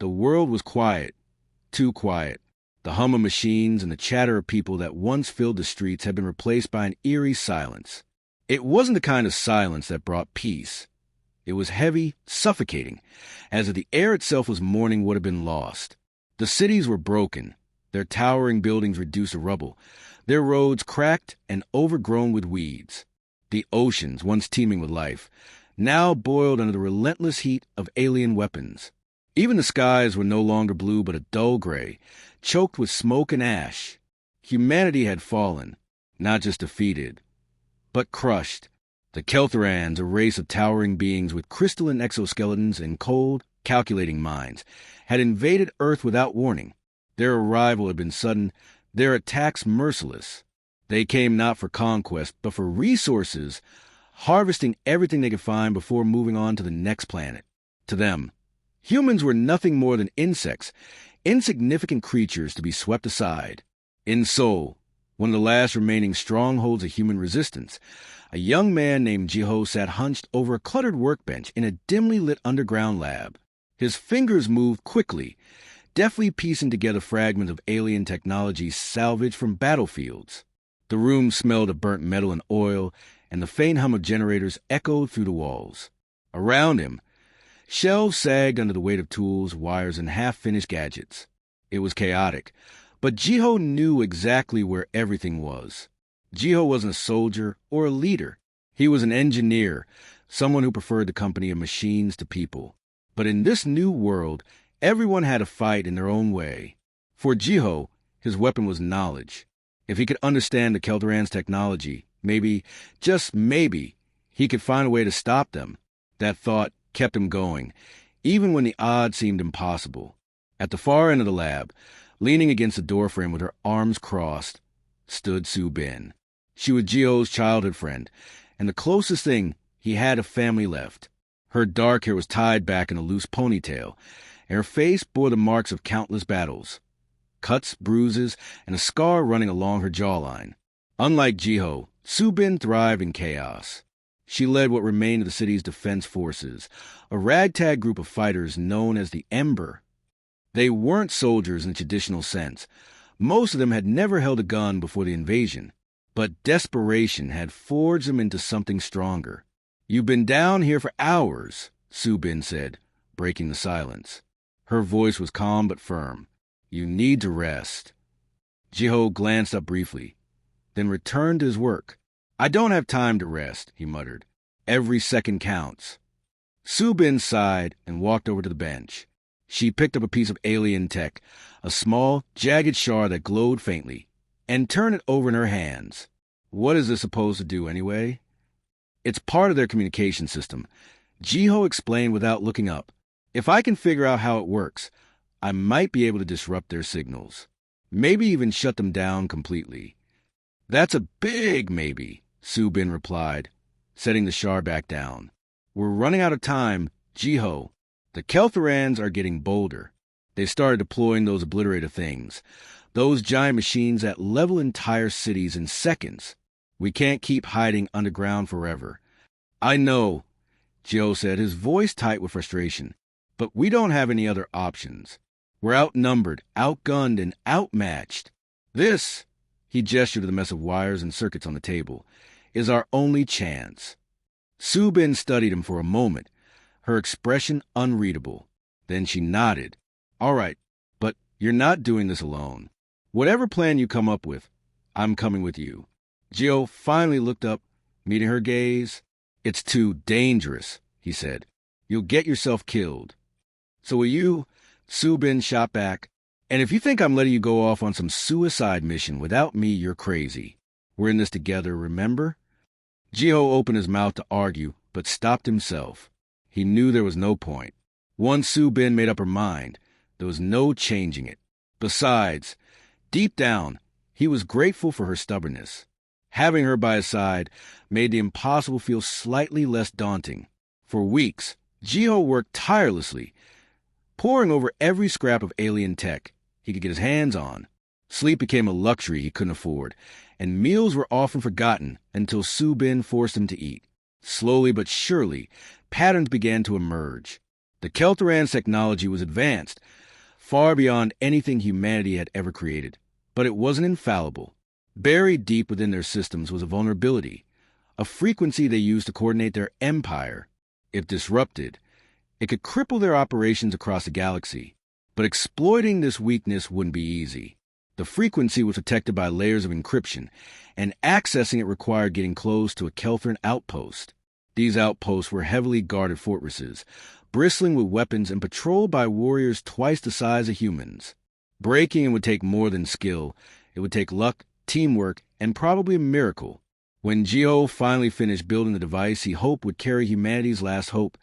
The world was quiet, too quiet. The hum of machines and the chatter of people that once filled the streets had been replaced by an eerie silence. It wasn't the kind of silence that brought peace. It was heavy, suffocating, as if the air itself was mourning what had been lost. The cities were broken, their towering buildings reduced to rubble, their roads cracked and overgrown with weeds. The oceans, once teeming with life, now boiled under the relentless heat of alien weapons. Even the skies were no longer blue but a dull gray, choked with smoke and ash. Humanity had fallen, not just defeated, but crushed. The Keltherans, a race of towering beings with crystalline exoskeletons and cold, calculating minds, had invaded Earth without warning. Their arrival had been sudden, their attacks merciless. They came not for conquest, but for resources, harvesting everything they could find before moving on to the next planet. To them, humans were nothing more than insects, insignificant creatures to be swept aside. In Seoul, one of the last remaining strongholds of human resistance, a young man named Jiho sat hunched over a cluttered workbench in a dimly lit underground lab. His fingers moved quickly, deftly piecing together fragments of alien technology salvaged from battlefields. The room smelled of burnt metal and oil, and the faint hum of generators echoed through the walls. Around him, shelves sagged under the weight of tools, wires, and half-finished gadgets. It was chaotic, but Jiho knew exactly where everything was. Jiho wasn't a soldier or a leader. He was an engineer, someone who preferred the company of machines to people. But in this new world, everyone had a fight in their own way. For Jiho, his weapon was knowledge. If he could understand the Keltherans' technology, maybe, just maybe, he could find a way to stop them. That thought kept him going, even when the odds seemed impossible. At the far end of the lab, leaning against the doorframe with her arms crossed, stood Soo Bin. She was Jiho's childhood friend, and the closest thing he had of family left. Her dark hair was tied back in a loose ponytail, and her face bore the marks of countless battles. Cuts, bruises, and a scar running along her jawline. Unlike Jiho, Soo Bin thrived in chaos. She led what remained of the city's defense forces, a ragtag group of fighters known as the Ember. They weren't soldiers in the traditional sense. Most of them had never held a gun before the invasion, but desperation had forged them into something stronger. "You've been down here for hours," Soo Bin said, breaking the silence. Her voice was calm but firm. "You need to rest." Jiho glanced up briefly, then returned to his work. "I don't have time to rest," he muttered. "Every second counts." Soo Bin sighed and walked over to the bench. She picked up a piece of alien tech, a small, jagged shard that glowed faintly, and turned it over in her hands. "What is this supposed to do, anyway?" "It's part of their communication system," Jiho explained without looking up. "If I can figure out how it works, I might be able to disrupt their signals. Maybe even shut them down completely." "That's a big maybe," Soo Bin replied, setting the shard back down. "We're running out of time, Jiho. The Keltherans are getting bolder. They started deploying those obliterator things, those giant machines that level entire cities in seconds. We can't keep hiding underground forever." "I know," Jiho said, his voice tight with frustration, "but we don't have any other options. We're outnumbered, outgunned, and outmatched. This," he gestured to the mess of wires and circuits on the table, "is our only chance." Soo Bin studied him for a moment, her expression unreadable. Then she nodded. "All right, but you're not doing this alone. Whatever plan you come up with, I'm coming with you." Jiho finally looked up, meeting her gaze. "It's too dangerous," he said. "You'll get yourself killed." "So will you?" Soo Bin shot back. "And if you think I'm letting you go off on some suicide mission without me, you're crazy. We're in this together, remember?" Jiho opened his mouth to argue, but stopped himself. He knew there was no point. Once Soo Bin made up her mind, there was no changing it. Besides, deep down, he was grateful for her stubbornness. Having her by his side made the impossible feel slightly less daunting. For weeks, Jiho worked tirelessly, poring over every scrap of alien tech he could get his hands on. Sleep became a luxury he couldn't afford, and meals were often forgotten until Soo Bin forced him to eat. Slowly but surely, patterns began to emerge. The Kelteran's technology was advanced, far beyond anything humanity had ever created, but it wasn't infallible. Buried deep within their systems was a vulnerability, a frequency they used to coordinate their empire. If disrupted, it could cripple their operations across the galaxy. But exploiting this weakness wouldn't be easy. The frequency was protected by layers of encryption, and accessing it required getting close to a Kelteran outpost. These outposts were heavily guarded fortresses, bristling with weapons and patrolled by warriors twice the size of humans. Breaking it would take more than skill. It would take luck, teamwork, and probably a miracle. When Jiho finally finished building the device he hoped would carry humanity's last hope,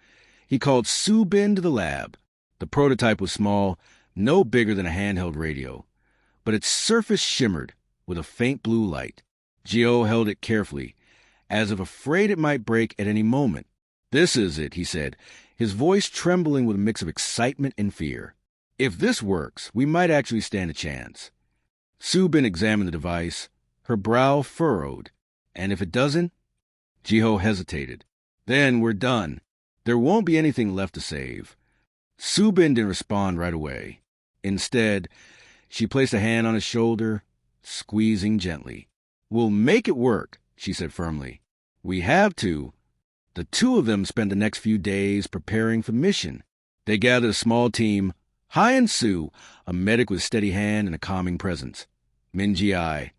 he called Su-Bin to the lab. The prototype was small, no bigger than a handheld radio, but its surface shimmered with a faint blue light. Jiho held it carefully, as if afraid it might break at any moment. "This is it," he said, his voice trembling with a mix of excitement and fear. "If this works, we might actually stand a chance." Su-Bin examined the device, her brow furrowed. "And if it doesn't?" Jiho hesitated. "Then we're done. There won't be anything left to save." Su-Bin didn't respond right away. Instead, she placed a hand on his shoulder, squeezing gently. "We'll make it work," she said firmly. "We have to." The two of them spent the next few days preparing for the mission. They gathered a small team: Hyan Su, a medic with a steady hand and a calming presence; Min-Ji, a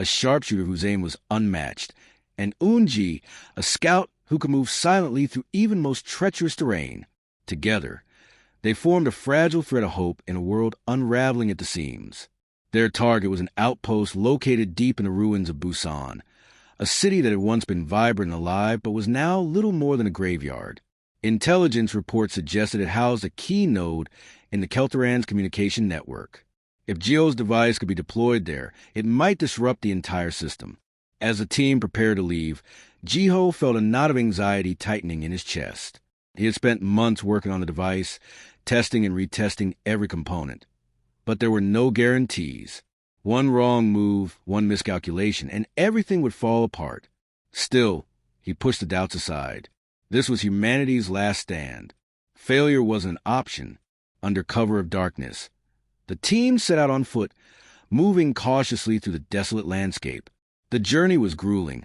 sharpshooter whose aim was unmatched; and Eun-Ji, a scout who could move silently through even most treacherous terrain. Together, they formed a fragile thread of hope in a world unraveling at the seams. Their target was an outpost located deep in the ruins of Busan, a city that had once been vibrant and alive but was now little more than a graveyard. Intelligence reports suggested it housed a key node in the Kelteran's communication network. If Jiho's device could be deployed there, it might disrupt the entire system. As the team prepared to leave, Jiho felt a knot of anxiety tightening in his chest. He had spent months working on the device, testing and retesting every component. But there were no guarantees. One wrong move, one miscalculation, and everything would fall apart. Still, he pushed the doubts aside. This was humanity's last stand. Failure wasn't an option. Under cover of darkness, the team set out on foot, moving cautiously through the desolate landscape. The journey was grueling,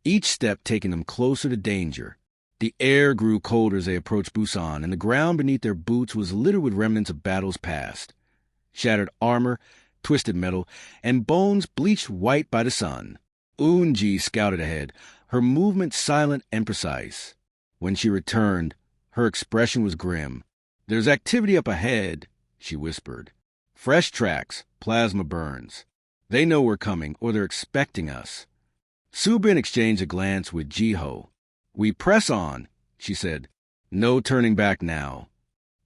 each step taking them closer to danger. The air grew colder as they approached Busan, and the ground beneath their boots was littered with remnants of battles past. Shattered armor, twisted metal, and bones bleached white by the sun. Eun-Ji scouted ahead, her movement silent and precise. When she returned, her expression was grim. "There's activity up ahead," she whispered. "Fresh tracks, plasma burns. They know we're coming, or they're expecting us." Su-Bin exchanged a glance with Jiho. "We press on," she said. "No turning back now."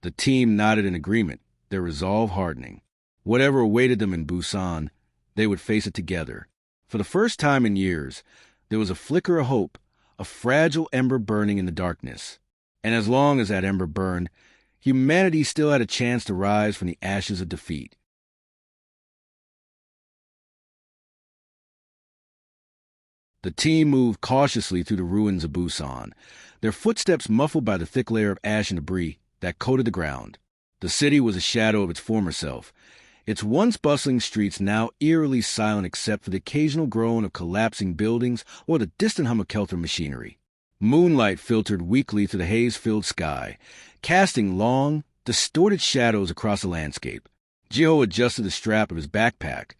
The team nodded in agreement, their resolve hardening. Whatever awaited them in Busan, they would face it together. For the first time in years, there was a flicker of hope, a fragile ember burning in the darkness. And as long as that ember burned, humanity still had a chance to rise from the ashes of defeat. The team moved cautiously through the ruins of Busan, their footsteps muffled by the thick layer of ash and debris that coated the ground. The city was a shadow of its former self, its once bustling streets now eerily silent except for the occasional groan of collapsing buildings or the distant hum of Kelter machinery. Moonlight filtered weakly through the haze-filled sky, casting long, distorted shadows across the landscape. Jiho adjusted the strap of his backpack,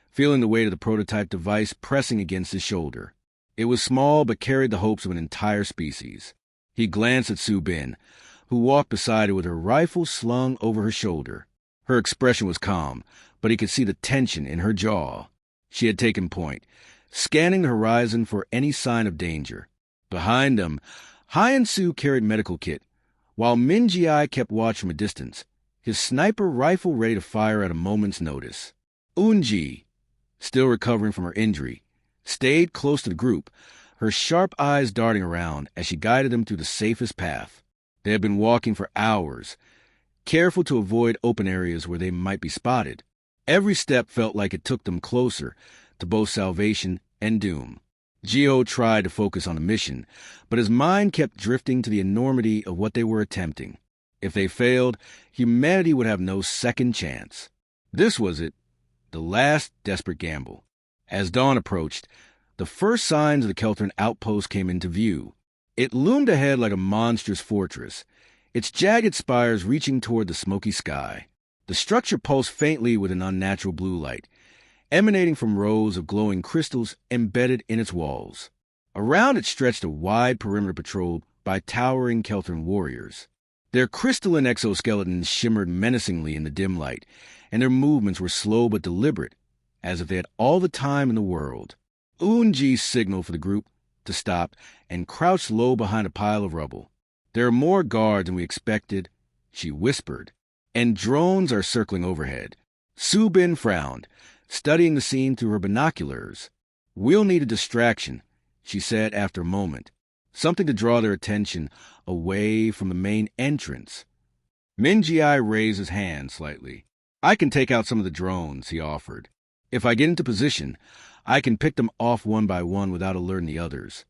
feeling the weight of the prototype device pressing against his shoulder. It was small but carried the hopes of an entire species. He glanced at Su-Bin, who walked beside her with her rifle slung over her shoulder. Her expression was calm, but he could see the tension in her jaw. She had taken point, scanning the horizon for any sign of danger. Behind them, Hyan Su carried medical kit, while Min-Ji kept watch from a distance, his sniper rifle ready to fire at a moment's notice. Eun-Ji, still recovering from her injury, stayed close to the group, her sharp eyes darting around as she guided them through the safest path. They had been walking for hours, careful to avoid open areas where they might be spotted. Every step felt like it took them closer to both salvation and doom. Jiho tried to focus on the mission, but his mind kept drifting to the enormity of what they were attempting. If they failed, humanity would have no second chance. This was it, the last desperate gamble. As dawn approached, the first signs of the Keltern outpost came into view. It loomed ahead like a monstrous fortress, its jagged spires reaching toward the smoky sky. The structure pulsed faintly with an unnatural blue light, emanating from rows of glowing crystals embedded in its walls. Around it stretched a wide perimeter patrolled by towering Keltern warriors. Their crystalline exoskeletons shimmered menacingly in the dim light, and their movements were slow but deliberate, as if they had all the time in the world. Unji signaled for the group to stop and crouched low behind a pile of rubble. "There are more guards than we expected," she whispered, "and drones are circling overhead." Subin frowned, studying the scene through her binoculars. "We'll need a distraction," she said after a moment. "Something to draw their attention away from the main entrance." Minji raised his hand slightly. "I can take out some of the drones," he offered. "If I get into position, I can pick them off one by one without alerting the others."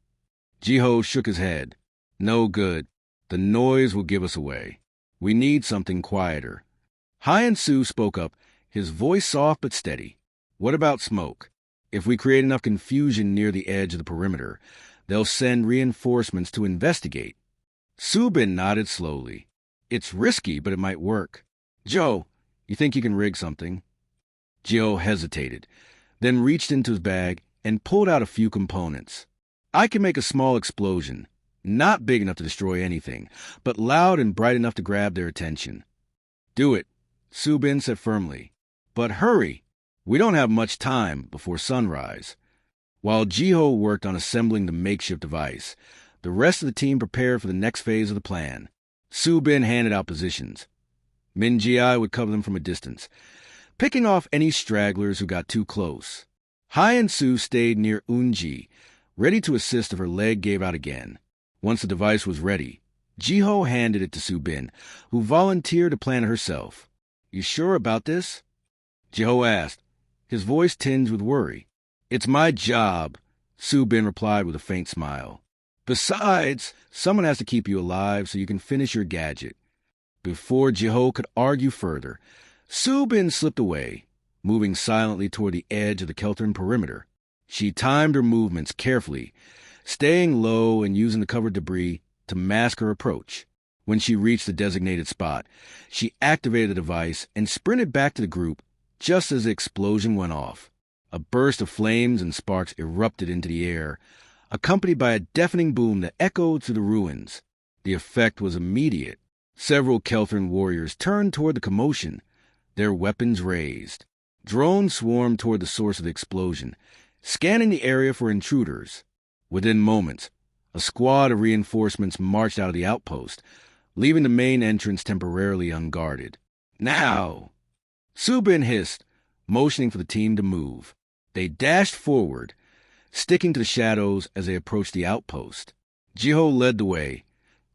Jiho shook his head. "No good. The noise will give us away. We need something quieter." Hyan Su spoke up, his voice soft but steady. "What about smoke? If we create enough confusion near the edge of the perimeter, they'll send reinforcements to investigate." Subin nodded slowly. "It's risky, but it might work. Joe, you think you can rig something?" Jiho hesitated, then reached into his bag and pulled out a few components. "I can make a small explosion, not big enough to destroy anything, but loud and bright enough to grab their attention." "Do it," Subin said firmly. "But hurry. We don't have much time before sunrise." While Jiho worked on assembling the makeshift device, the rest of the team prepared for the next phase of the plan. Subin handed out positions. Minji would cover them from a distance, picking off any stragglers who got too close. Hyan Su stayed near Unji, ready to assist if her leg gave out again. Once the device was ready, Jiho handed it to Subin, who volunteered to plan it herself. "You sure about this?" Jiho asked, his voice tinged with worry. "It's my job," Subin replied with a faint smile. "Besides, someone has to keep you alive so you can finish your gadget." Before Jiho could argue further, Subin slipped away, moving silently toward the edge of the Keltern perimeter. She timed her movements carefully, staying low and using the covered debris to mask her approach. When she reached the designated spot, she activated the device and sprinted back to the group just as the explosion went off. A burst of flames and sparks erupted into the air, accompanied by a deafening boom that echoed through the ruins. The effect was immediate. Several Keltern warriors turned toward the commotion, their weapons raised. Drones swarmed toward the source of the explosion, scanning the area for intruders. Within moments, a squad of reinforcements marched out of the outpost, leaving the main entrance temporarily unguarded. "Now!" Subin hissed, motioning for the team to move. They dashed forward, sticking to the shadows as they approached the outpost. Jiho led the way,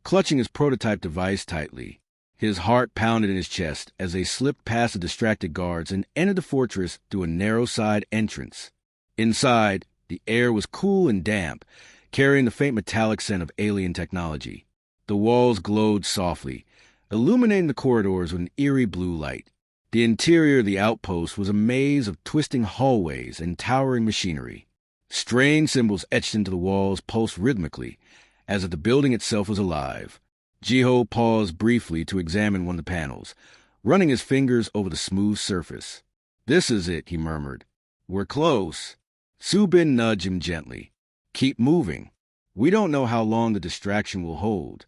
clutching his prototype device tightly. His heart pounded in his chest as they slipped past the distracted guards and entered the fortress through a narrow side entrance. Inside, the air was cool and damp, carrying the faint metallic scent of alien technology. The walls glowed softly, illuminating the corridors with an eerie blue light. The interior of the outpost was a maze of twisting hallways and towering machinery. Strange symbols etched into the walls pulsed rhythmically, as if the building itself was alive. Jiho paused briefly to examine one of the panels, running his fingers over the smooth surface. "This is it," he murmured. "We're close." Subin nudged him gently. "Keep moving. We don't know how long the distraction will hold."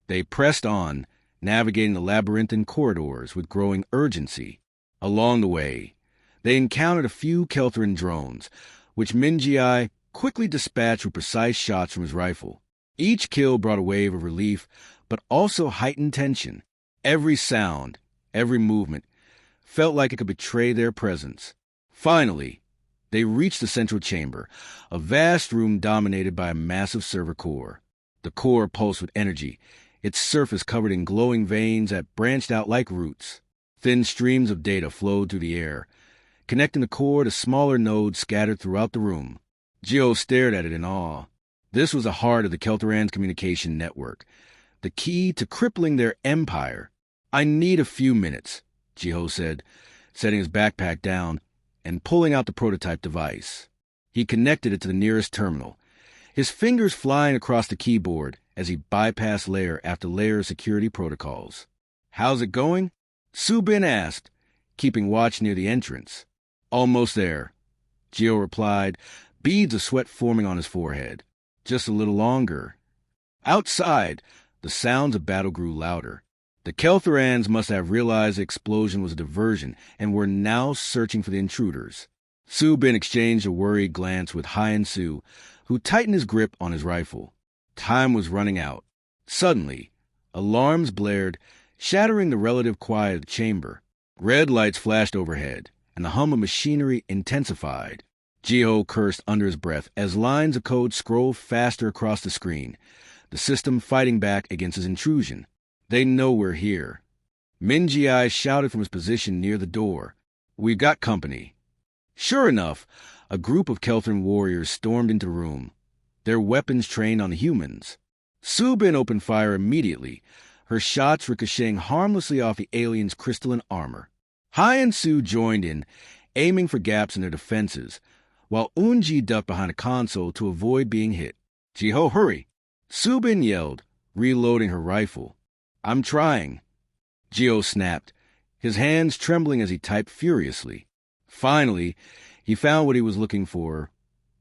They pressed on, navigating the labyrinthine corridors with growing urgency. Along the way, they encountered a few Keltern drones, which Minji quickly dispatched with precise shots from his rifle. Each kill brought a wave of relief, but also heightened tension. Every sound, every movement, felt like it could betray their presence. Finally, they reached the central chamber, a vast room dominated by a massive server core. The core pulsed with energy, its surface covered in glowing veins that branched out like roots. Thin streams of data flowed through the air, connecting the core to smaller nodes scattered throughout the room. Jiho stared at it in awe. This was the heart of the Kelteran's communication network, the key to crippling their empire. "I need a few minutes," Jiho said, setting his backpack down and pulling out the prototype device. He connected it to the nearest terminal, his fingers flying across the keyboard as he bypassed layer after layer of security protocols. "How's it going?" Su-bin asked, keeping watch near the entrance. "Almost there," Jiho replied, beads of sweat forming on his forehead. "Just a little longer." Outside, the sounds of battle grew louder. The Kelthorans must have realized the explosion was a diversion and were now searching for the intruders. Su-bin exchanged a worried glance with Hyen-Su, who tightened his grip on his rifle. Time was running out. Suddenly, alarms blared, shattering the relative quiet of the chamber. Red lights flashed overhead, and the hum of machinery intensified. Jiho cursed under his breath as lines of code scrolled faster across the screen, the system fighting back against his intrusion. "They know we're here." Minji shouted from his position near the door. "We've got company." Sure enough, a group of Kelthran warriors stormed into the room, their weapons trained on the humans. Su-bin opened fire immediately, her shots ricocheting harmlessly off the aliens' crystalline armor. Hyen-Su joined in, aiming for gaps in their defenses, while Unji ducked behind a console to avoid being hit. "Jiho, hurry!" Su-bin yelled, reloading her rifle. "I'm trying." Jiho snapped, his hands trembling as he typed furiously. Finally, he found what he was looking for,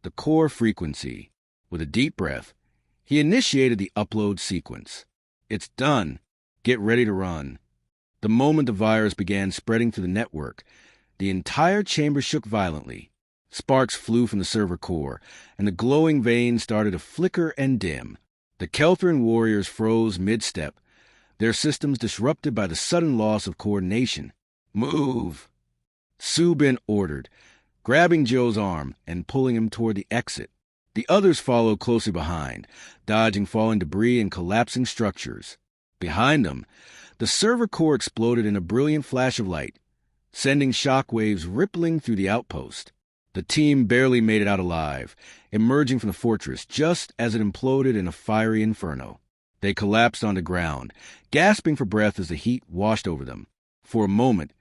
the core frequency. With a deep breath, he initiated the upload sequence. "It's done. Get ready to run." The moment the virus began spreading through the network, the entire chamber shook violently. Sparks flew from the server core, and the glowing veins started to flicker and dim. The Kelthran warriors froze mid-step, their systems disrupted by the sudden loss of coordination. "Move!" Su-bin ordered, grabbing Joe's arm and pulling him toward the exit. The others followed closely behind, dodging falling debris and collapsing structures. Behind them, the server core exploded in a brilliant flash of light, sending shockwaves rippling through the outpost. The team barely made it out alive, emerging from the fortress just as it imploded in a fiery inferno. They collapsed on the ground, gasping for breath as the heat washed over them. For a moment,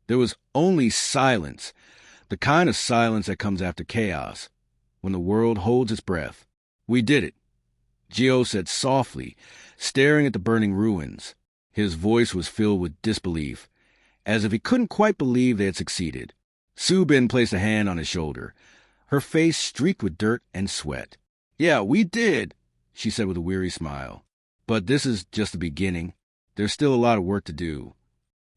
there was only silence, the kind of silence that comes after chaos, when the world holds its breath. "We did it," Jiho said softly, staring at the burning ruins. His voice was filled with disbelief, as if he couldn't quite believe they had succeeded. Su-bin placed a hand on his shoulder, her face streaked with dirt and sweat. "Yeah, we did," she said with a weary smile. "But this is just the beginning. There's still a lot of work to do."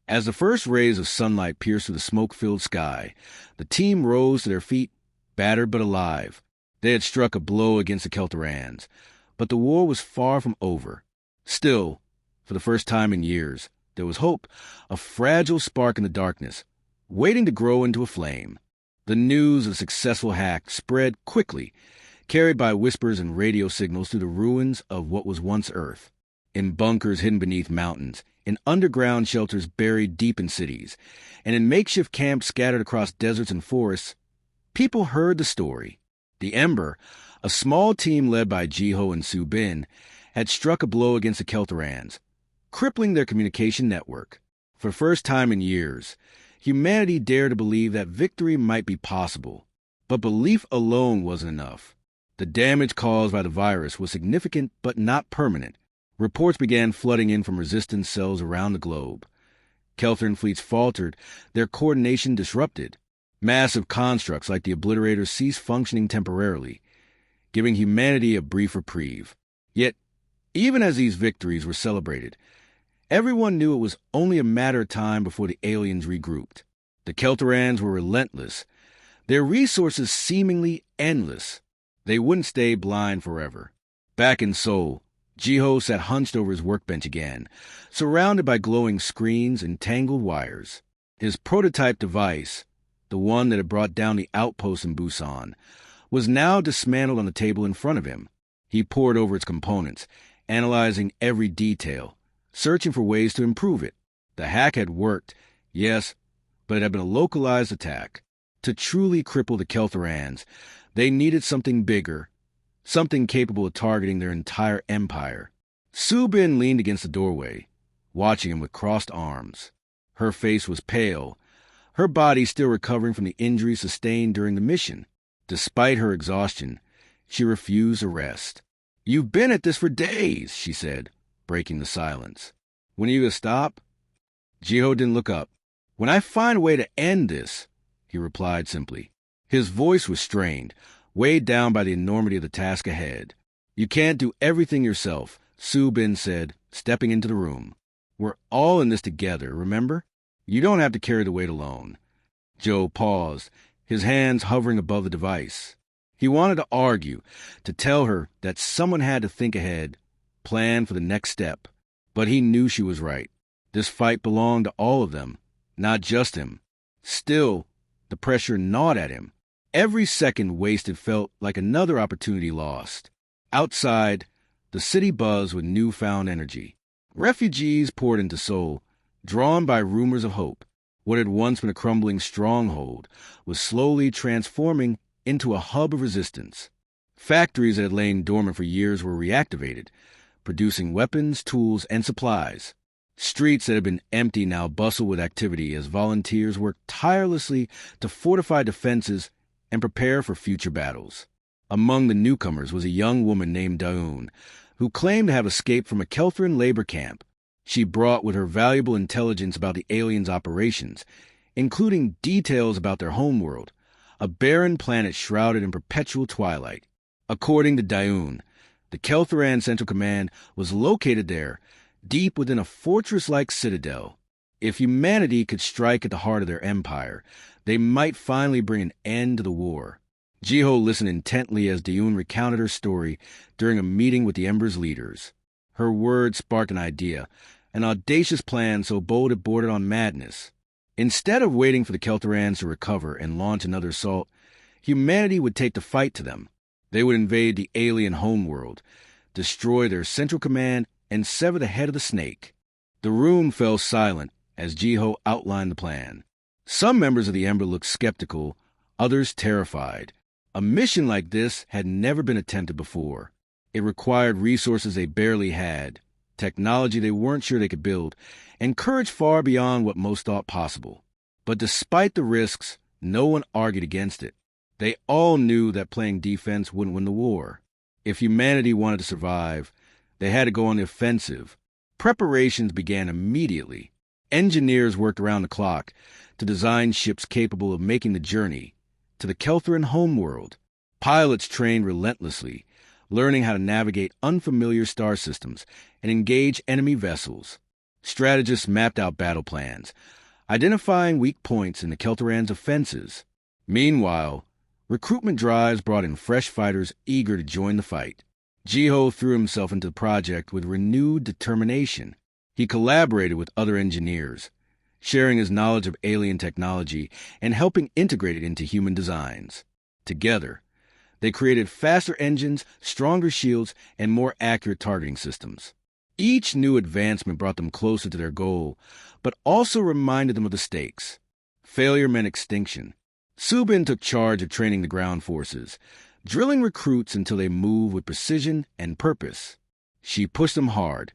As the first rays of sunlight pierced through the smoke-filled sky, the team rose to their feet, battered but alive. They had struck a blow against the Kelthorans, but the war was far from over. Still, for the first time in years, there was hope, a fragile spark in the darkness, waiting to grow into a flame. The news of a successful hack spread quickly, carried by whispers and radio signals through the ruins of what was once Earth. In bunkers hidden beneath mountains, in underground shelters buried deep in cities, and in makeshift camps scattered across deserts and forests, people heard the story. The Ember, a small team led by Jiho and Su-bin, had struck a blow against the Kelthorans, crippling their communication network. For the first time in years, humanity dared to believe that victory might be possible. But belief alone wasn't enough. The damage caused by the virus was significant but not permanent. Reports began flooding in from resistance cells around the globe. Kelthran fleets faltered, their coordination disrupted. Massive constructs like the Obliterators ceased functioning temporarily, giving humanity a brief reprieve. Yet, even as these victories were celebrated, everyone knew it was only a matter of time before the aliens regrouped. The Kelthorans were relentless, their resources seemingly endless. They wouldn't stay blind forever. Back in Seoul, Jiho sat hunched over his workbench again, surrounded by glowing screens and tangled wires. His prototype device, the one that had brought down the outpost in Busan, was now dismantled on the table in front of him. He pored over its components, analyzing every detail, searching for ways to improve it. The hack had worked, yes, but it had been a localized attack. To truly cripple the Kelthorans, they needed something bigger, something capable of targeting their entire empire. Subin leaned against the doorway, watching him with crossed arms. Her face was pale, her body still recovering from the injuries sustained during the mission. Despite her exhaustion, she refused a rest. "You've been at this for days," she said, breaking the silence. "When are you going to stop?" Jiho didn't look up. "When I find a way to end this," he replied simply. His voice was strained, weighed down by the enormity of the task ahead. "You can't do everything yourself," Subin said, stepping into the room. "We're all in this together, remember? You don't have to carry the weight alone." Joe paused, his hands hovering above the device. He wanted to argue, to tell her that someone had to think ahead, plan for the next step. But he knew she was right. This fight belonged to all of them, not just him. Still, the pressure gnawed at him. Every second wasted felt like another opportunity lost. Outside, the city buzzed with newfound energy. Refugees poured into Seoul, drawn by rumors of hope. What had once been a crumbling stronghold was slowly transforming into a hub of resistance. Factories that had lain dormant for years were reactivated, producing weapons, tools, and supplies. Streets that had been empty now bustled with activity as volunteers worked tirelessly to fortify defenses and prepare for future battles. Among the newcomers was a young woman named Daun, who claimed to have escaped from a Kelthran labor camp. She brought with her valuable intelligence about the aliens' operations, including details about their homeworld, a barren planet shrouded in perpetual twilight. According to Daun, the Kelthran Central Command was located there, deep within a fortress-like citadel. If humanity could strike at the heart of their empire, they might finally bring an end to the war. Jiho listened intently as Daun recounted her story during a meeting with the Ember's leaders. Her words sparked an idea, an audacious plan so bold it bordered on madness. Instead of waiting for the Keltherans to recover and launch another assault, humanity would take the fight to them. They would invade the alien homeworld, destroy their central command, and sever the head of the snake. The room fell silent as Jiho outlined the plan. Some members of the Ember looked skeptical, others terrified. A mission like this had never been attempted before. It required resources they barely had, technology they weren't sure they could build, and courage far beyond what most thought possible. But despite the risks, no one argued against it. They all knew that playing defense wouldn't win the war. If humanity wanted to survive, they had to go on the offensive. Preparations began immediately. Engineers worked around the clock to design ships capable of making the journey to the Kelthran homeworld. Pilots trained relentlessly, learning how to navigate unfamiliar star systems and engage enemy vessels. Strategists mapped out battle plans, identifying weak points in the Keltherans' offenses. Meanwhile, recruitment drives brought in fresh fighters eager to join the fight. Jiho threw himself into the project with renewed determination. He collaborated with other engineers, sharing his knowledge of alien technology and helping integrate it into human designs. Together, they created faster engines, stronger shields, and more accurate targeting systems. Each new advancement brought them closer to their goal, but also reminded them of the stakes. Failure meant extinction. Subin took charge of training the ground forces, drilling recruits until they moved with precision and purpose. She pushed them hard,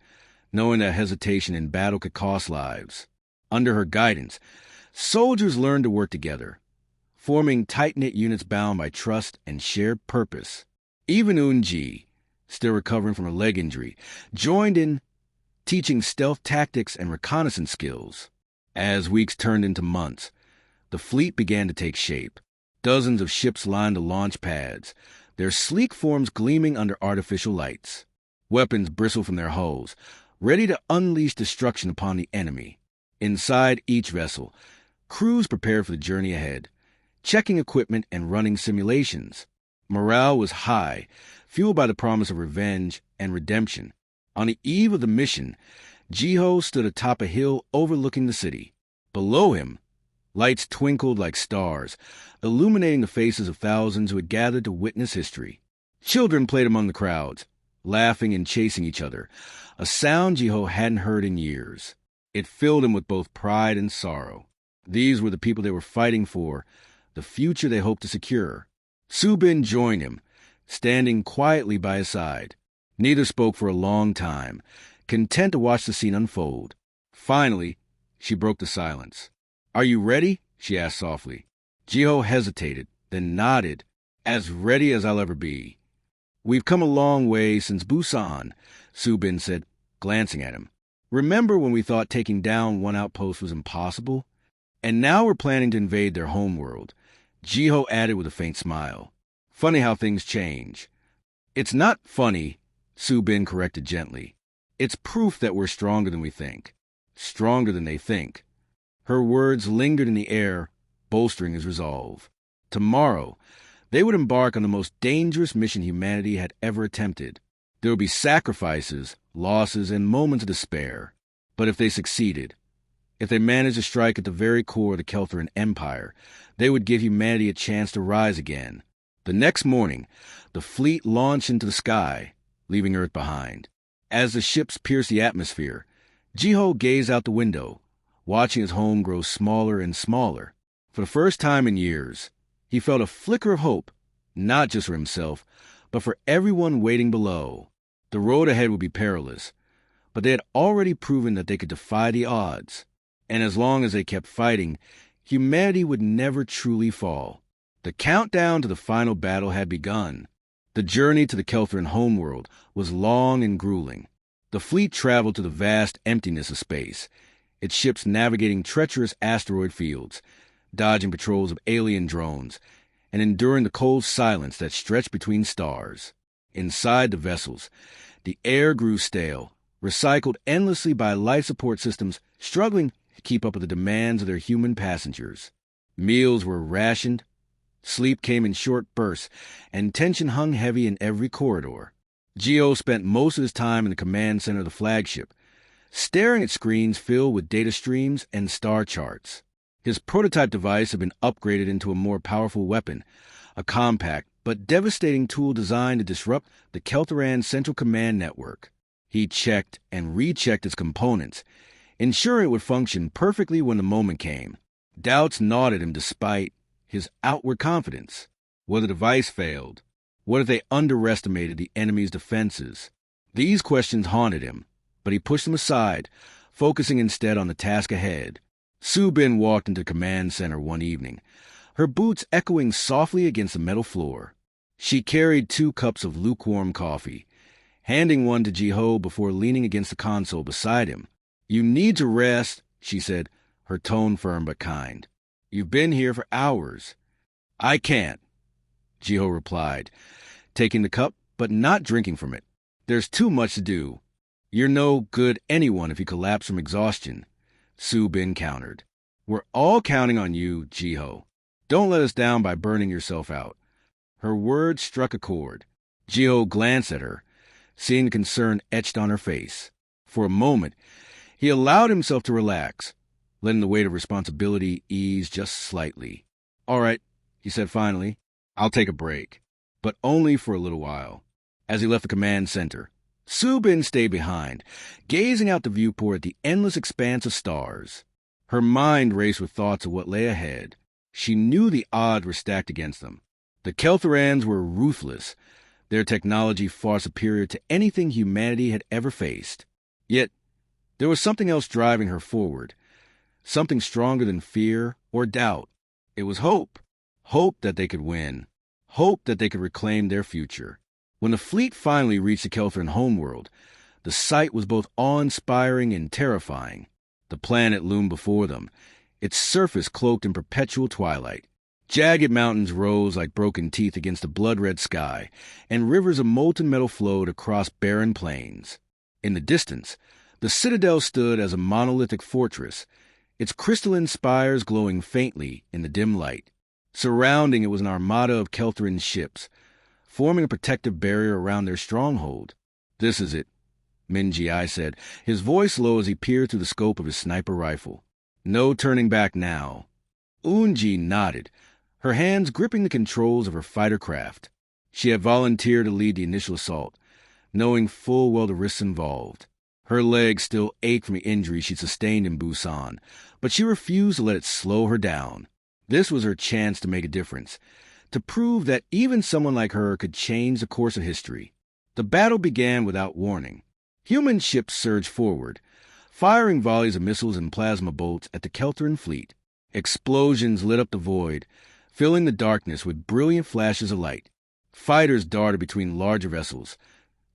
knowing that hesitation in battle could cost lives. Under her guidance, soldiers learned to work together, forming tight-knit units bound by trust and shared purpose. Even Eun-ji, still recovering from a leg injury, joined in, teaching stealth tactics and reconnaissance skills. As weeks turned into months, the fleet began to take shape. Dozens of ships lined the launch pads, their sleek forms gleaming under artificial lights. Weapons bristled from their hulls, ready to unleash destruction upon the enemy. Inside each vessel, crews prepared for the journey ahead, checking equipment and running simulations. Morale was high, fueled by the promise of revenge and redemption. On the eve of the mission, Jiho stood atop a hill overlooking the city. Below him, lights twinkled like stars, illuminating the faces of thousands who had gathered to witness history. Children played among the crowds, laughing and chasing each other, a sound Jiho hadn't heard in years. It filled him with both pride and sorrow. These were the people they were fighting for, the future they hoped to secure. Subin joined him, standing quietly by his side. Neither spoke for a long time, content to watch the scene unfold. Finally, she broke the silence. "Are you ready?" she asked softly. Jiho hesitated, then nodded. "As ready as I'll ever be." "We've come a long way since Busan," Su-bin said, glancing at him. "Remember when we thought taking down one outpost was impossible? And now we're planning to invade their homeworld." Jiho added with a faint smile. "Funny how things change." "It's not funny," Su-bin corrected gently. "It's proof that we're stronger than we think. Stronger than they think." Her words lingered in the air, bolstering his resolve. Tomorrow, they would embark on the most dangerous mission humanity had ever attempted. There would be sacrifices, losses, and moments of despair. But if they succeeded, if they managed to strike at the very core of the Keltheran Empire, they would give humanity a chance to rise again. The next morning, the fleet launched into the sky, leaving Earth behind. As the ships pierced the atmosphere, Jiho gazed out the window, watching his home grow smaller and smaller. For the first time in years, he felt a flicker of hope, not just for himself, but for everyone waiting below. The road ahead would be perilous, but they had already proven that they could defy the odds. And as long as they kept fighting, humanity would never truly fall. The countdown to the final battle had begun. The journey to the Keltheran homeworld was long and grueling. The fleet traveled to the vast emptiness of space, its ships navigating treacherous asteroid fields, dodging patrols of alien drones, and enduring the cold silence that stretched between stars. Inside the vessels, the air grew stale, recycled endlessly by life support systems struggling to keep up with the demands of their human passengers. Meals were rationed, sleep came in short bursts, and tension hung heavy in every corridor. Geo spent most of his time in the command center of the flagship, staring at screens filled with data streams and star charts. His prototype device had been upgraded into a more powerful weapon, a compact but devastating tool designed to disrupt the Keltheran Central Command Network. He checked and rechecked its components, ensuring it would function perfectly when the moment came. Doubts gnawed at him despite his outward confidence. What if the device failed? What if they underestimated the enemy's defenses? These questions haunted him, but he pushed them aside, focusing instead on the task ahead. Su-bin walked into the command center one evening, her boots echoing softly against the metal floor. She carried 2 cups of lukewarm coffee, handing one to Jiho before leaning against the console beside him. "You need to rest," she said, her tone firm but kind. "You've been here for hours." "I can't," Jiho replied, taking the cup but not drinking from it. "There's too much to do. You're no good anyone if you collapse from exhaustion," Su-bin countered. "We're all counting on you, Jiho. Don't let us down by burning yourself out." Her words struck a chord. Jiho glanced at her, seeing the concern etched on her face. For a moment, he allowed himself to relax, letting the weight of responsibility ease just slightly. "All right," he said finally, "I'll take a break, but only for a little while." As he left the command center, Su-bin stayed behind, gazing out the viewport at the endless expanse of stars. Her mind raced with thoughts of what lay ahead. She knew the odds were stacked against them. The Keltherans were ruthless, their technology far superior to anything humanity had ever faced. Yet, there was something else driving her forward, something stronger than fear or doubt. It was hope. Hope that they could win. Hope that they could reclaim their future. When the fleet finally reached the Keltheran homeworld, the sight was both awe-inspiring and terrifying. The planet loomed before them, its surface cloaked in perpetual twilight. Jagged mountains rose like broken teeth against a blood-red sky, and rivers of molten metal flowed across barren plains. In the distance, the citadel stood as a monolithic fortress, its crystalline spires glowing faintly in the dim light. Surrounding it was an armada of Keltheran ships, forming a protective barrier around their stronghold. "This is it," Minji said, his voice low as he peered through the scope of his sniper rifle. "No turning back now." Unji nodded, her hands gripping the controls of her fighter craft. She had volunteered to lead the initial assault, knowing full well the risks involved. Her legs still ached from the injury she sustained in Busan, but she refused to let it slow her down. This was her chance to make a difference, to prove that even someone like her could change the course of history. The battle began without warning. Human ships surged forward, firing volleys of missiles and plasma bolts at the Kelteran fleet. Explosions lit up the void, filling the darkness with brilliant flashes of light. Fighters darted between larger vessels,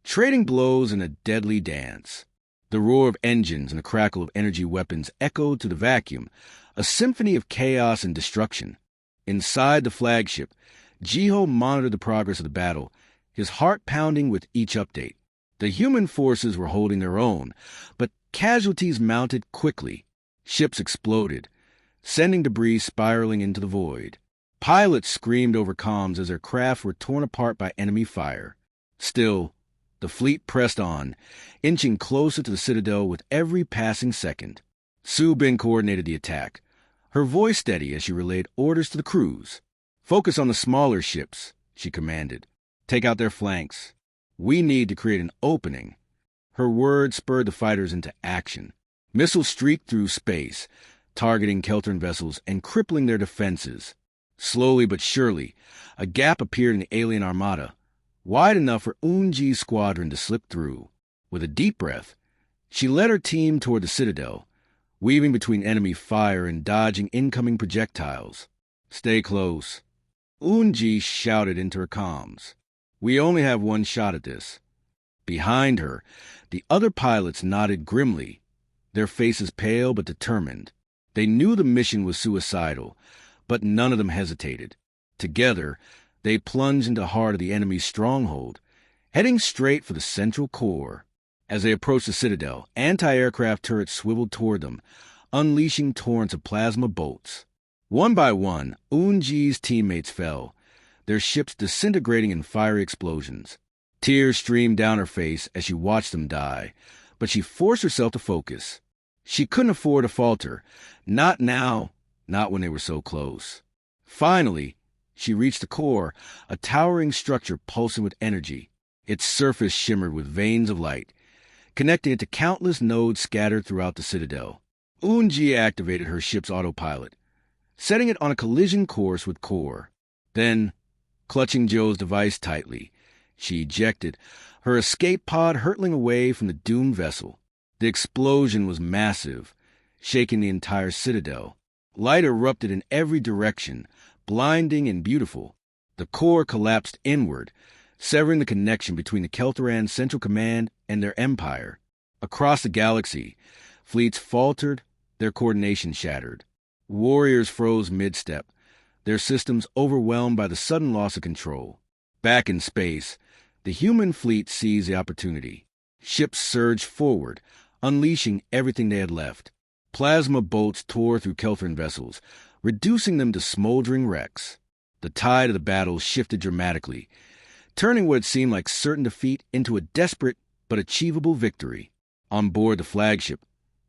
trading blows in a deadly dance. The roar of engines and the crackle of energy weapons echoed to the vacuum, a symphony of chaos and destruction. Inside the flagship, Jiho monitored the progress of the battle, his heart pounding with each update. The human forces were holding their own, but casualties mounted quickly. Ships exploded, sending debris spiraling into the void. Pilots screamed over comms as their craft were torn apart by enemy fire. Still, the fleet pressed on, inching closer to the Citadel with every passing second. Su-Bin coordinated the attack, her voice steady as she relayed orders to the crews. "Focus on the smaller ships," she commanded. "Take out their flanks. We need to create an opening." Her words spurred the fighters into action. Missiles streaked through space, targeting Kelteran vessels and crippling their defenses. Slowly but surely, a gap appeared in the alien armada, wide enough for Unji's squadron to slip through. With a deep breath, she led her team toward the Citadel, weaving between enemy fire and dodging incoming projectiles. "Stay close," Unji shouted into her comms. "We only have one shot at this." Behind her, the other pilots nodded grimly, their faces pale but determined. They knew the mission was suicidal, but none of them hesitated. Together, they plunged into the heart of the enemy's stronghold, heading straight for the central core. As they approached the Citadel, anti-aircraft turrets swiveled toward them, unleashing torrents of plasma bolts. One by one, Unji's teammates fell, their ships disintegrating in fiery explosions. Tears streamed down her face as she watched them die, but she forced herself to focus. She couldn't afford to falter, not now, not when they were so close. Finally, she reached the core, a towering structure pulsing with energy. Its surface shimmered with veins of light, connecting it to countless nodes scattered throughout the Citadel. Unji activated her ship's autopilot, setting it on a collision course with core. Then, clutching Joe's device tightly, she ejected, her escape pod hurtling away from the doomed vessel. The explosion was massive, shaking the entire Citadel. Light erupted in every direction, blinding and beautiful. The core collapsed inward, severing the connection between the Kelteran Central Command and their empire. Across the galaxy, fleets faltered, their coordination shattered. Warriors froze mid-step, their systems overwhelmed by the sudden loss of control. Back in space, the human fleet seized the opportunity. Ships surged forward, unleashing everything they had left. Plasma bolts tore through Kelteran vessels, reducing them to smoldering wrecks. The tide of the battle shifted dramatically, turning what seemed like certain defeat into a desperate but achievable victory. On board the flagship,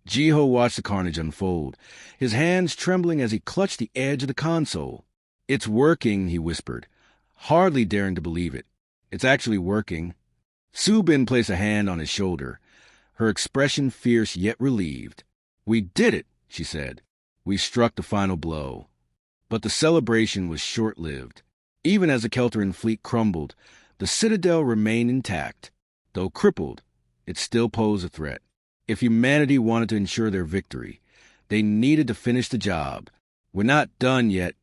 Jiho watched the carnage unfold, his hands trembling as he clutched the edge of the console. "It's working," he whispered, hardly daring to believe it. "It's actually working." Su-Bin placed a hand on his shoulder, her expression fierce yet relieved. "We did it," she said. "We struck the final blow." But the celebration was short-lived. Even as the Kelteran fleet crumbled, the Citadel remained intact. Though crippled, it still posed a threat. If humanity wanted to ensure their victory, they needed to finish the job. "We're not done yet,"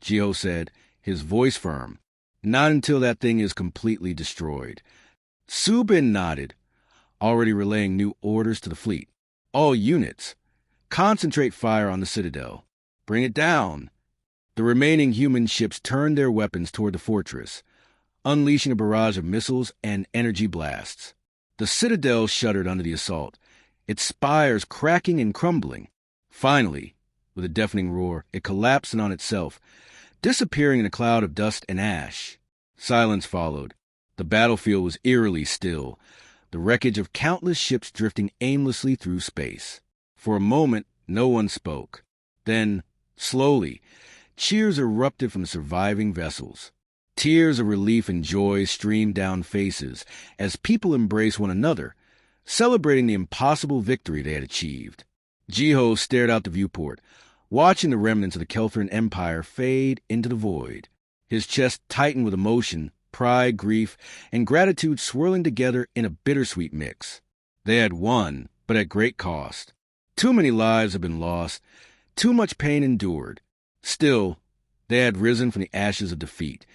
Jiho said, his voice firm. "Not until that thing is completely destroyed." Su-Bin nodded, already relaying new orders to the fleet. "All units, concentrate fire on the Citadel. Bring it down." The remaining human ships turned their weapons toward the fortress, unleashing a barrage of missiles and energy blasts. The Citadel shuddered under the assault, its spires cracking and crumbling. Finally, with a deafening roar, it collapsed in on itself, disappearing in a cloud of dust and ash. Silence followed. The battlefield was eerily still, the wreckage of countless ships drifting aimlessly through space. For a moment, no one spoke. Then, slowly, cheers erupted from the surviving vessels. Tears of relief and joy streamed down faces as people embraced one another, celebrating the impossible victory they had achieved. Jiho stared out the viewport, watching the remnants of the Kelteran Empire fade into the void. His chest tightened with emotion, pride, grief, and gratitude swirling together in a bittersweet mix. They had won, but at great cost. Too many lives had been lost, too much pain endured. Still, they had risen from the ashes of defeat,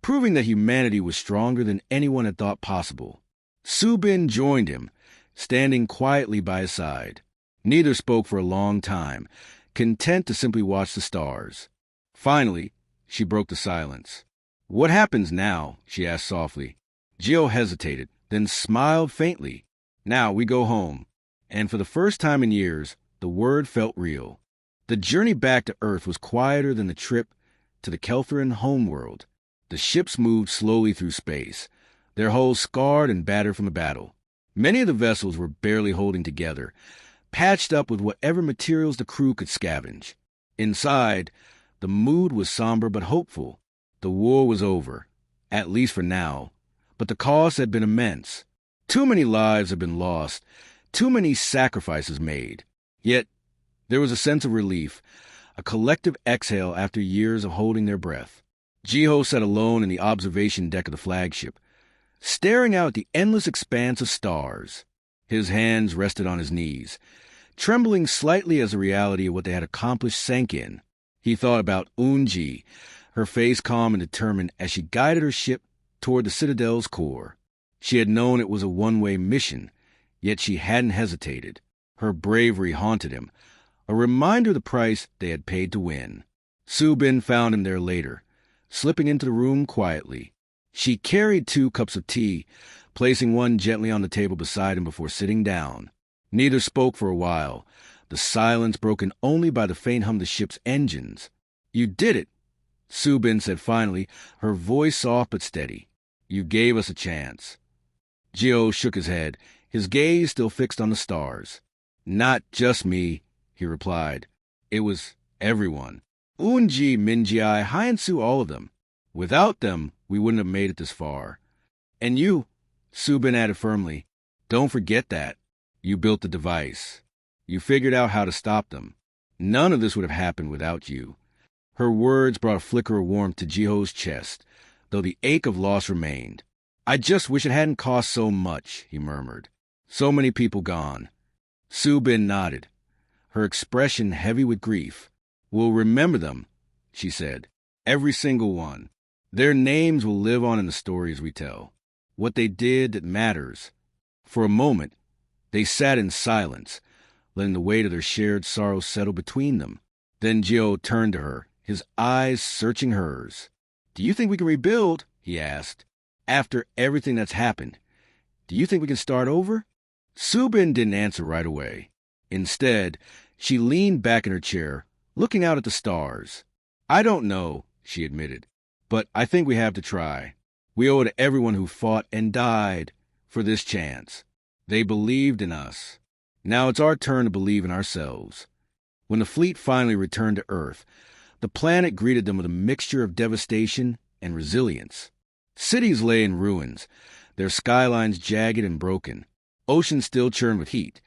proving that humanity was stronger than anyone had thought possible. Subin joined him, standing quietly by his side. Neither spoke for a long time, content to simply watch the stars. Finally, she broke the silence. "What happens now?" she asked softly. Gio hesitated, then smiled faintly. "Now we go home." And for the first time in years, the word felt real. The journey back to Earth was quieter than the trip to the Keltheran homeworld. The ships moved slowly through space, their hulls scarred and battered from the battle. Many of the vessels were barely holding together, patched up with whatever materials the crew could scavenge. Inside, the mood was somber but hopeful. The war was over, at least for now, but the cost had been immense. Too many lives had been lost, too many sacrifices made. Yet, there was a sense of relief, a collective exhale after years of holding their breath. Jiho sat alone in the observation deck of the flagship, staring out at the endless expanse of stars. His hands rested on his knees, trembling slightly as the reality of what they had accomplished sank in. He thought about Unji, her face calm and determined as she guided her ship toward the Citadel's core. She had known it was a one-way mission, yet she hadn't hesitated. Her bravery haunted him, a reminder of the price they had paid to win. Subin found him there later, slipping into the room quietly. She carried 2 cups of tea, placing one gently on the table beside him before sitting down. Neither spoke for a while, the silence broken only by the faint hum of the ship's engines. "You did it," Subin said finally, her voice soft but steady. "You gave us a chance." Gio shook his head, his gaze still fixed on the stars. "Not just me," he replied. "It was everyone. Unji, Minjiai, Hyansu, all of them. Without them, we wouldn't have made it this far. And you," Subin added firmly, "don't forget that. You built the device. You figured out how to stop them. None of this would have happened without you." Her words brought a flicker of warmth to Jiho's chest, though the ache of loss remained. "I just wish it hadn't cost so much," he murmured. "So many people gone." Subin nodded, her expression heavy with grief. "We'll remember them," she said. "Every single one. Their names will live on in the stories we tell. What they did that matters." For a moment, they sat in silence, letting the weight of their shared sorrow settle between them. Then Gio turned to her, his eyes searching hers. "Do you think we can rebuild?" he asked. "After everything that's happened, do you think we can start over?" Subin didn't answer right away. Instead, she leaned back in her chair, looking out at the stars. "I don't know," she admitted, "but I think we have to try. We owe it to everyone who fought and died for this chance. They believed in us. Now it's our turn to believe in ourselves." When the fleet finally returned to Earth, the planet greeted them with a mixture of devastation and resilience. Cities lay in ruins, their skylines jagged and broken. Oceans still churned with heat,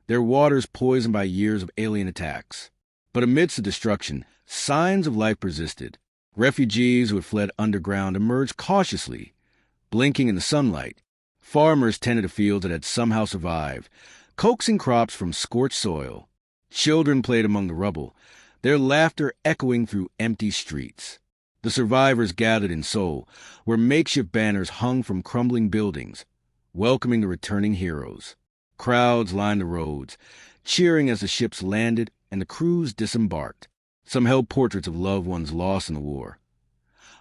their waters poisoned by years of alien attacks. But amidst the destruction, signs of life persisted. Refugees who had fled underground emerged cautiously, blinking in the sunlight. Farmers tended the fields that had somehow survived, coaxing crops from scorched soil. Children played among the rubble, their laughter echoing through empty streets. The survivors gathered in Seoul, where makeshift banners hung from crumbling buildings, welcoming the returning heroes. Crowds lined the roads, cheering as the ships landed and the crews disembarked. Some held portraits of loved ones lost in the war.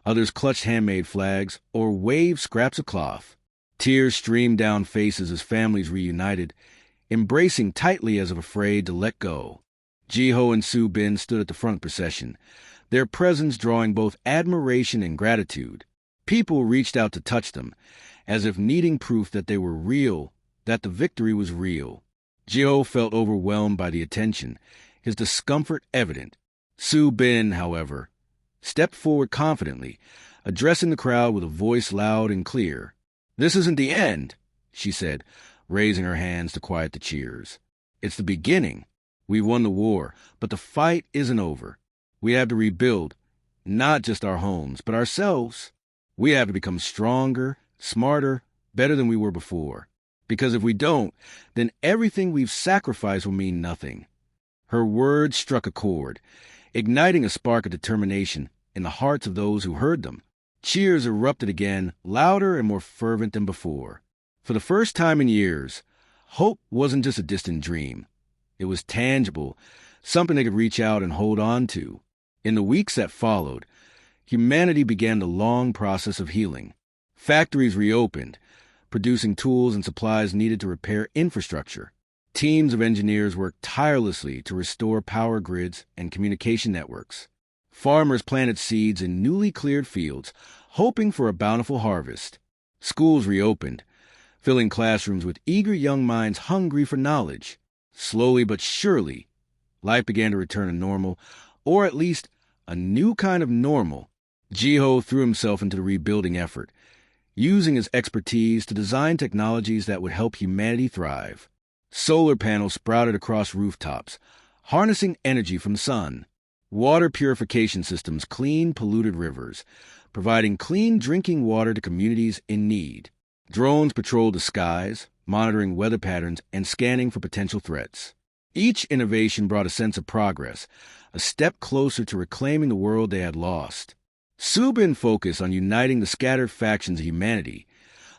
Others clutched handmade flags or waved scraps of cloth. Tears streamed down faces as families reunited, embracing tightly as if afraid to let go. Jiho and Subin stood at the front of the procession, their presence drawing both admiration and gratitude. People reached out to touch them, as if needing proof that they were real, that the victory was real. Jiho felt overwhelmed by the attention, his discomfort evident. Subin, however, stepped forward confidently, addressing the crowd with a voice loud and clear. "This isn't the end," she said, raising her hands to quiet the cheers. "It's the beginning. We've won the war, but the fight isn't over. We have to rebuild, not just our homes, but ourselves." We have to become stronger, smarter, better than we were before. Because if we don't, then everything we've sacrificed will mean nothing. Her words struck a chord, igniting a spark of determination in the hearts of those who heard them. Cheers erupted again, louder and more fervent than before. For the first time in years, hope wasn't just a distant dream. It was tangible, something they could reach out and hold on to. In the weeks that followed, humanity began the long process of healing. Factories reopened, producing tools and supplies needed to repair infrastructure. Teams of engineers worked tirelessly to restore power grids and communication networks. Farmers planted seeds in newly cleared fields, hoping for a bountiful harvest. Schools reopened, filling classrooms with eager young minds hungry for knowledge. Slowly but surely, life began to return to normal, or at least a new kind of normal. Jiho threw himself into the rebuilding effort, using his expertise to design technologies that would help humanity thrive. Solar panels sprouted across rooftops, harnessing energy from the sun. Water purification systems cleaned polluted rivers, providing clean drinking water to communities in need. Drones patrolled the skies, monitoring weather patterns and scanning for potential threats. Each innovation brought a sense of progress, a step closer to reclaiming the world they had lost. Subin focused on uniting the scattered factions of humanity,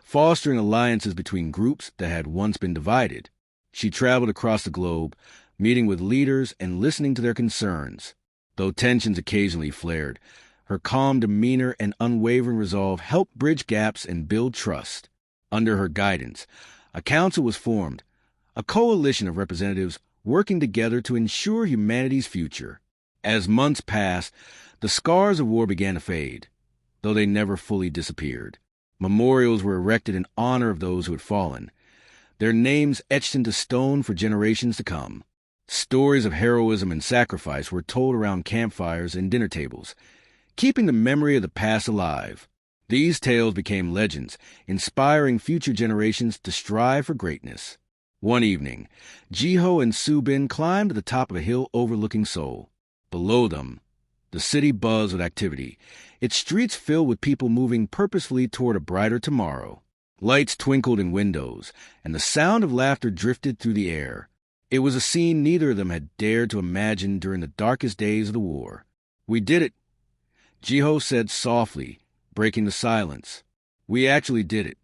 fostering alliances between groups that had once been divided. She traveled across the globe, meeting with leaders and listening to their concerns. Though tensions occasionally flared, her calm demeanor and unwavering resolve helped bridge gaps and build trust. Under her guidance, a council was formed, a coalition of representatives working together to ensure humanity's future. As months passed, the scars of war began to fade, though they never fully disappeared. Memorials were erected in honor of those who had fallen, their names etched into stone for generations to come. Stories of heroism and sacrifice were told around campfires and dinner tables, keeping the memory of the past alive. These tales became legends, inspiring future generations to strive for greatness. One evening, Jiho and Subin climbed to the top of a hill overlooking Seoul. Below them, the city buzzed with activity, its streets filled with people moving purposefully toward a brighter tomorrow. Lights twinkled in windows, and the sound of laughter drifted through the air. It was a scene neither of them had dared to imagine during the darkest days of the war. "We did it," Jiho said softly, breaking the silence. "We actually did it."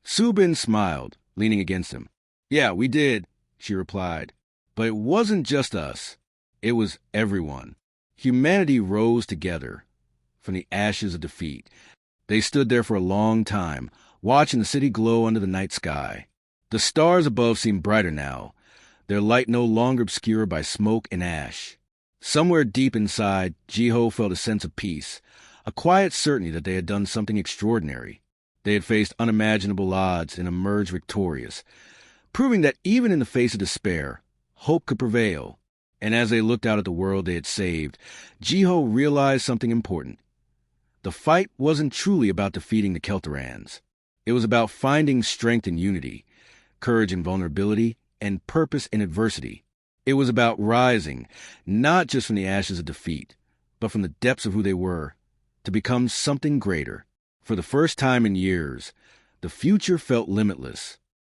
Subin smiled, leaning against him. "Yeah, we did," she replied. "But it wasn't just us. It was everyone." Humanity rose together from the ashes of defeat. They stood there for a long time, watching the city glow under the night sky. The stars above seemed brighter now, their light no longer obscured by smoke and ash. Somewhere deep inside, Jiho felt a sense of peace, a quiet certainty that they had done something extraordinary. They had faced unimaginable odds and emerged victorious, proving that even in the face of despair, hope could prevail. And as they looked out at the world they had saved, Jiho realized something important. The fight wasn't truly about defeating the Keltarans. It was about finding strength in unity, courage in vulnerability, and purpose in adversity. It was about rising, not just from the ashes of defeat, but from the depths of who they were, to become something greater. For the first time in years, the future felt limitless.